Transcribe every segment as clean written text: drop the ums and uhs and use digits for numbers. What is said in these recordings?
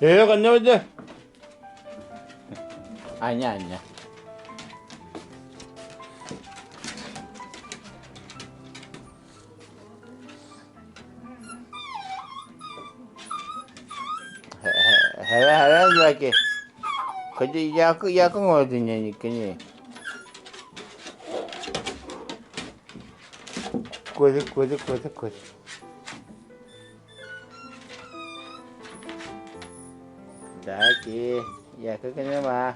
Yok anlamadım. Anne. Herhalde belki. Kadi yakın oldun yani kini. Koy. Daki yakın kini mah.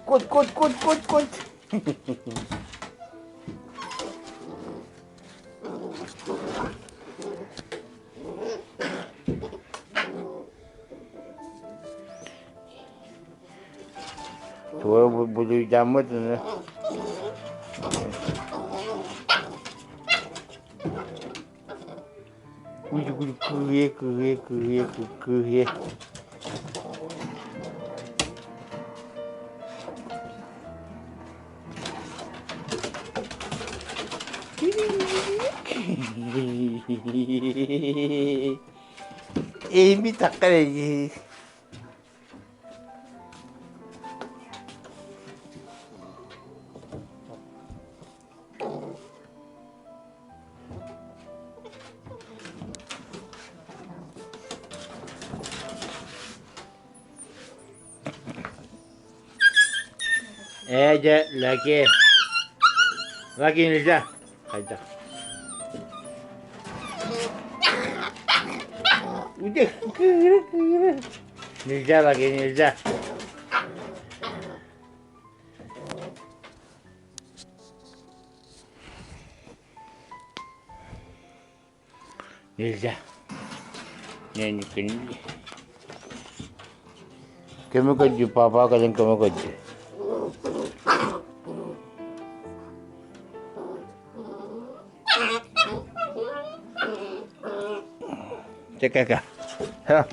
Kut. Tuh bulu jamut tu. Kuye. Bir takar aja. Aja lagi Nilja. Aja. Udah kira. Nilja lagi. Nilja. Nyanyi kini. Kamu kerja papa kalian kamu kerja. Cek. Ha.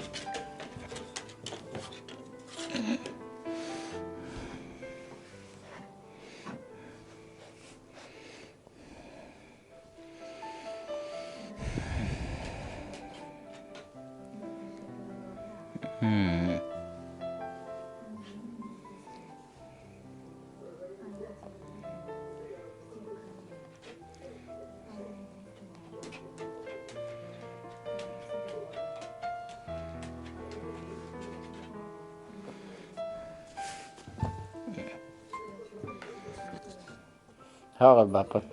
Hawak bapak.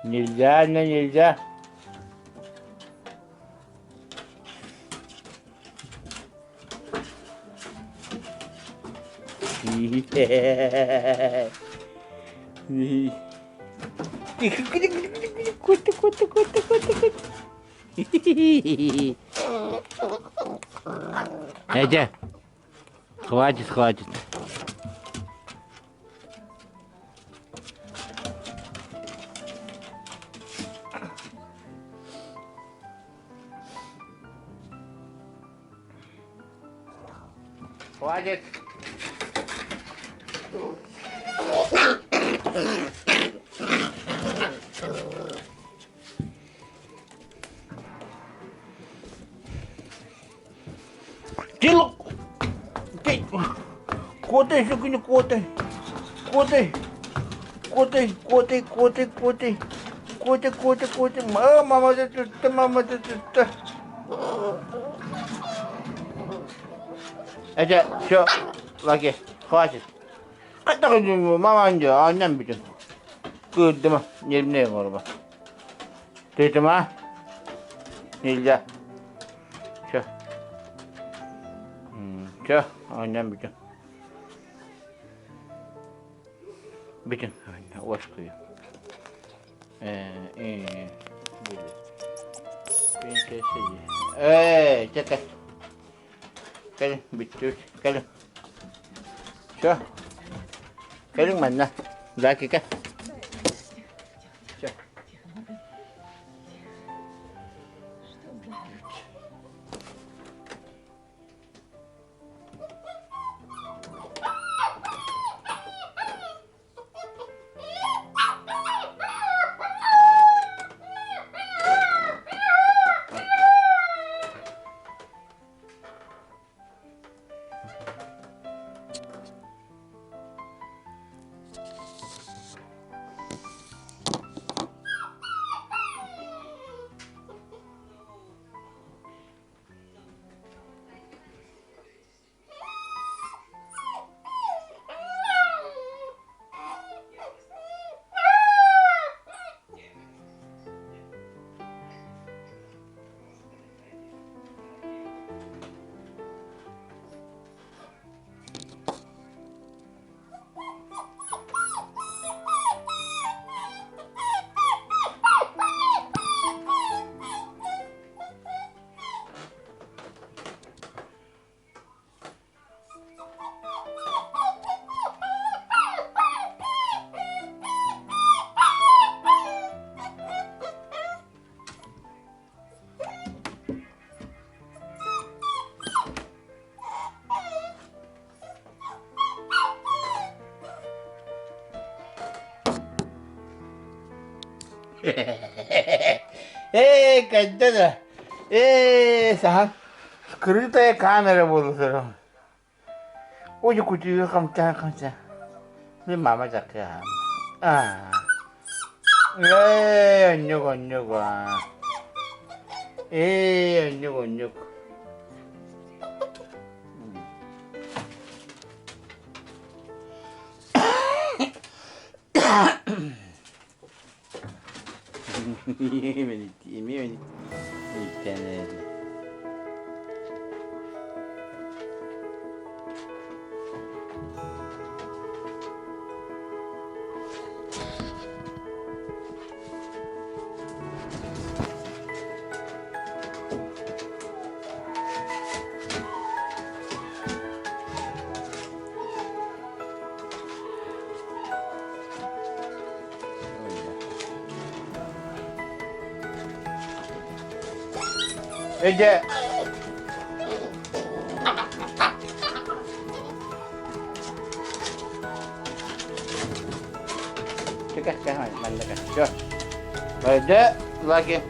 Nilja. Kutu. Aja. Хватит. Хватит. Cilok. Kote sukuni kote. Mama tuttu. Aja, şu lagi. Hadi. Kata mama anca annem bütün. Kırdı mı? Yerimine yorma. Dedi mi? Nilja. Şu annem bütün. Bütün. Hoş koyuyor. Prinsesnya. Cekat. Kalian bitu. Kalian. Şu. Kalian mana? Lagi kah? Şu. Kadda sahang kerita kamera bolu seram. Oye kucing kamu cakap. Ini mama cakap. Nyok. Nyok. Ini ikan. Eja. Cekah mana kan? Coba. Ada lagi.